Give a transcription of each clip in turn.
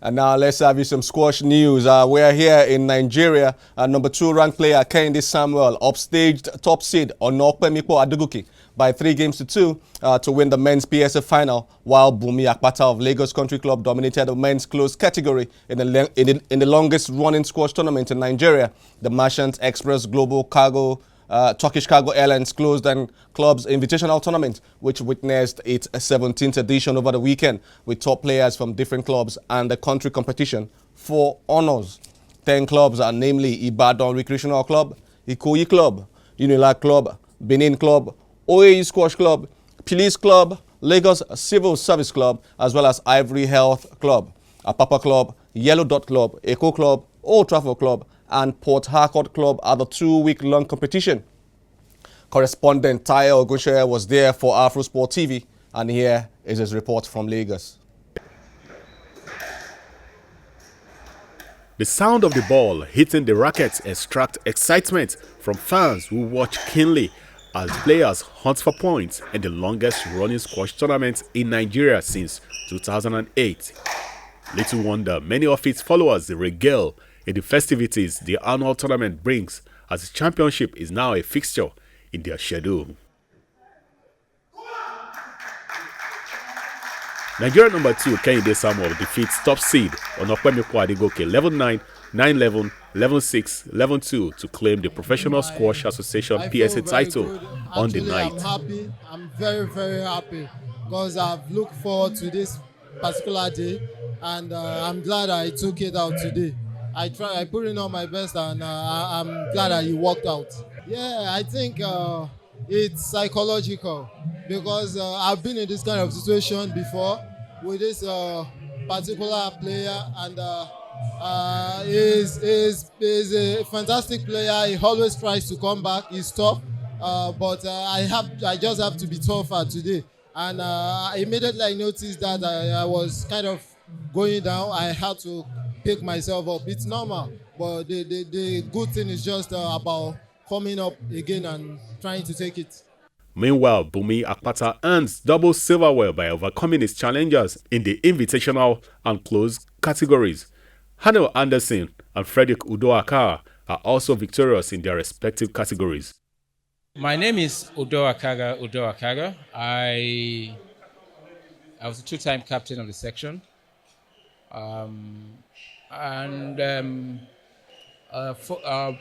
And now let's have you some squash news. We're here in Nigeria. Number 2 ranked player Kehinde Samuel upstaged top seed Onokpemikpo Adegoke by 3 games to 2 to win the men's PSA final, while Bumi Apapa of Lagos Country Club dominated the men's closed category in the longest running squash tournament in Nigeria. The Merchant Express Global Cargo Turkish Cargo Airlines closed and club's invitational tournament, which witnessed its 17th edition over the weekend, with top players from different clubs and the country competition for honors. 10 clubs are namely Ibadan Recreational Club, Ikoyi Club, Unilag Club, Benin Club, OAU Squash Club, Police Club, Lagos Civil Service Club, as well as Ivory Health Club, Apapa Club, Yellow Dot Club, Ikoyi Club, Old Trafford Club, and Port Harcourt Club at the 2-week-long competition. Correspondent Tayo Ogunseye was there for Afrosport TV, and here is his report from Lagos. The sound of the ball hitting the rackets extract excitement from fans who watch keenly as players hunt for points in the longest-running squash tournament in Nigeria since 2008. Little wonder many of its followers regale in the festivities the annual tournament brings, as the championship is now a fixture in their schedule. Nigeria number 2 Kehinde Samuel defeats top seed Onokpemikpo Adegoke 11-9, 9-11, 11-6, 11-2 to claim the Professional Squash Association PSA title on the night. I'm happy. I'm very, very happy because I've looked forward to this particular day, and I'm glad I took it out today. I put in all my best, and I'm glad that it worked out. Yeah, I think it's psychological because I've been in this kind of situation before with this particular player, and is a fantastic player. He always tries to come back. He's tough, but I just have to be tougher today. And immediately I noticed that I was kind of going down. I had to pick myself up. It's normal, but the good thing is just about coming up again and trying to take it. Meanwhile, Bumi Apapa earns double silverware by overcoming his challengers in the invitational and closed categories. Hanel Anderson and Frederick Udoaka are also victorious in their respective categories. My name is Udoakaga. I was a 2-time captain of the section. A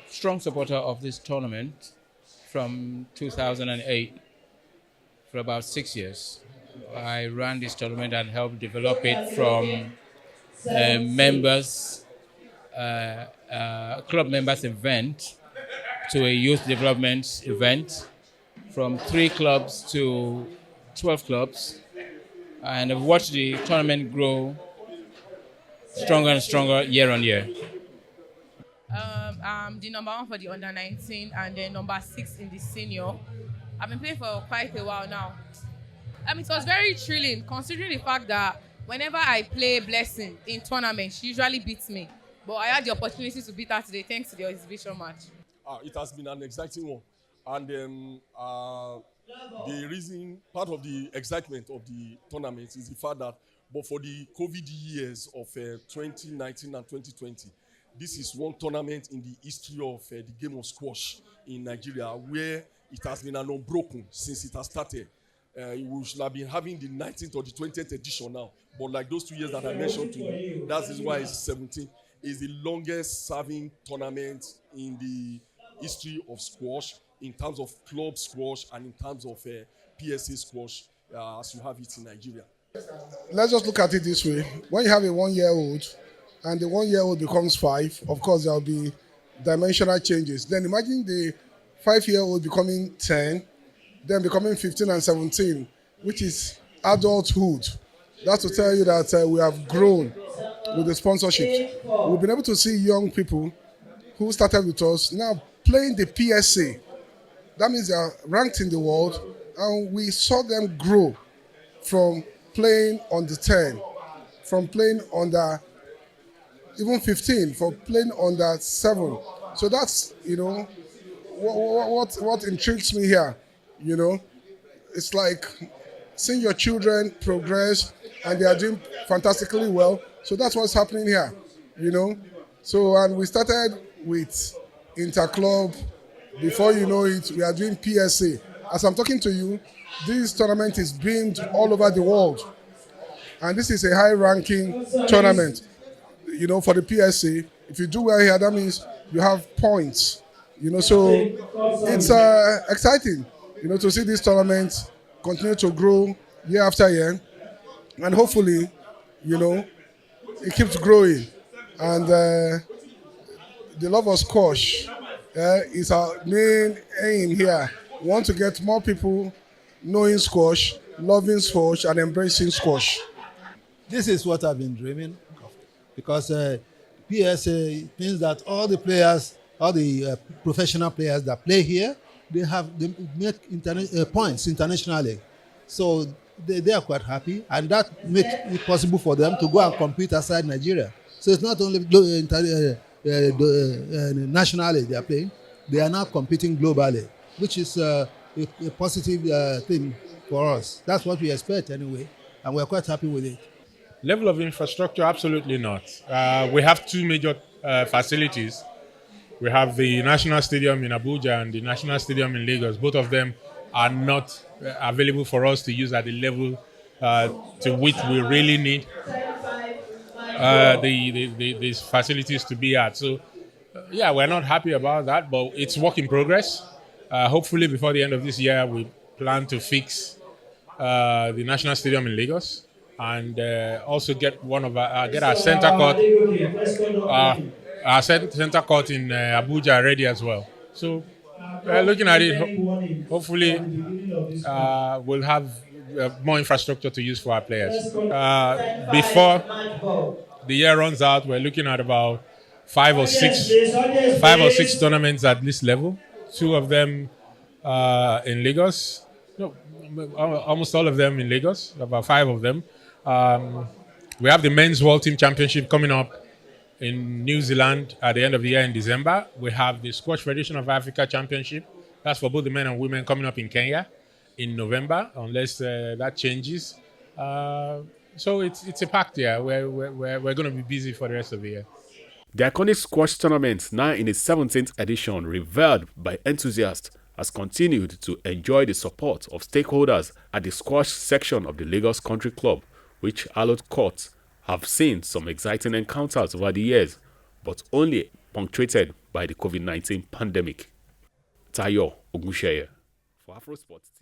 strong supporter of this tournament from 2008 for about 6 years. I ran this tournament and helped develop it from club members event to a youth development event, from 3 clubs to 12 clubs, and I've watched the tournament grow stronger and stronger year on year. I'm the number 1 for the under-19 and then number 6 in the senior. I've been playing for quite a while now. It was very thrilling considering the fact that whenever I play Blessing in tournaments, she usually beats me. But I had the opportunity to beat her today thanks to the exhibition match. It has been an exciting one. And the reason, part of the excitement of the tournament is the fact that, but for the COVID years of 2019 and 2020, this is one tournament in the history of the game of squash in Nigeria where it has been an unbroken since it has started. We should have been having the 19th or the 20th edition now. But like those 2 years that I mentioned to you, that is why it's 17. It's the longest serving tournament in the history of squash in terms of club squash and in terms of PSA squash as you have it in Nigeria. Let's just look at it this way. When you have a 1-year-old and the 1-year-old becomes 5, of course there will be dimensional changes. Then imagine the 5-year-old becoming 10, then becoming 15 and 17, which is adulthood. That's to tell you that we have grown with the sponsorship. We've been able to see young people who started with us now playing the PSA. That means they are ranked in the world, and we saw them grow from playing on the 10, from playing on the even 15, from playing on the 7. So that's, what intrigues me here, It's like seeing your children progress, and they are doing fantastically well. So that's what's happening here, you know. So, and we started with Interclub. Before you know it, we are doing PSA. As I'm talking to you, this tournament is beamed all over the world. And this is a high-ranking tournament, you know, for the PSA. If you do well here, that means you have points, you know. So it's exciting, you know, to see this tournament continue to grow year after year. And hopefully, you know, it keeps growing. And the love of squash is our main aim here. We want to get more people knowing squash, loving squash, and embracing squash. This is what I've been dreaming of, because PSA means that all the players, all the professional players that play here, they make points internationally. So they are quite happy, and that makes it possible for them to go and compete outside Nigeria. So it's not only nationally they are playing, they are now competing globally, which is a positive thing for us. That's what we expect anyway, and we're quite happy with it. Level of infrastructure, absolutely not. We have two major facilities. We have the National Stadium in Abuja and the National Stadium in Lagos. Both of them are not available for us to use at the level to which we really need these facilities to be at. So, yeah, we're not happy about that, but it's work in progress. Hopefully, before the end of this year, we plan to fix the National Stadium in Lagos and also get our center court, center court in Abuja ready as well. So, looking at it, hopefully, we'll have more infrastructure to use for our players. Before the year runs out, we're looking at about five or six tournaments at this level. Two of them in Lagos. No, almost all of them in Lagos. About five of them. We have the Men's World Team Championship coming up in New Zealand at the end of the year in December. We have the Squash Federation of Africa Championship. That's for both the men and women, coming up in Kenya in November, unless that changes. So it's a packed year. We're going to be busy for the rest of the year. The iconic squash tournament, now in its 17th edition, revered by enthusiasts, has continued to enjoy the support of stakeholders at the squash section of the Lagos Country Club, which hallowed courts have seen some exciting encounters over the years, but only punctuated by the COVID-19 pandemic. Tayo Ogunseye for Afrosport.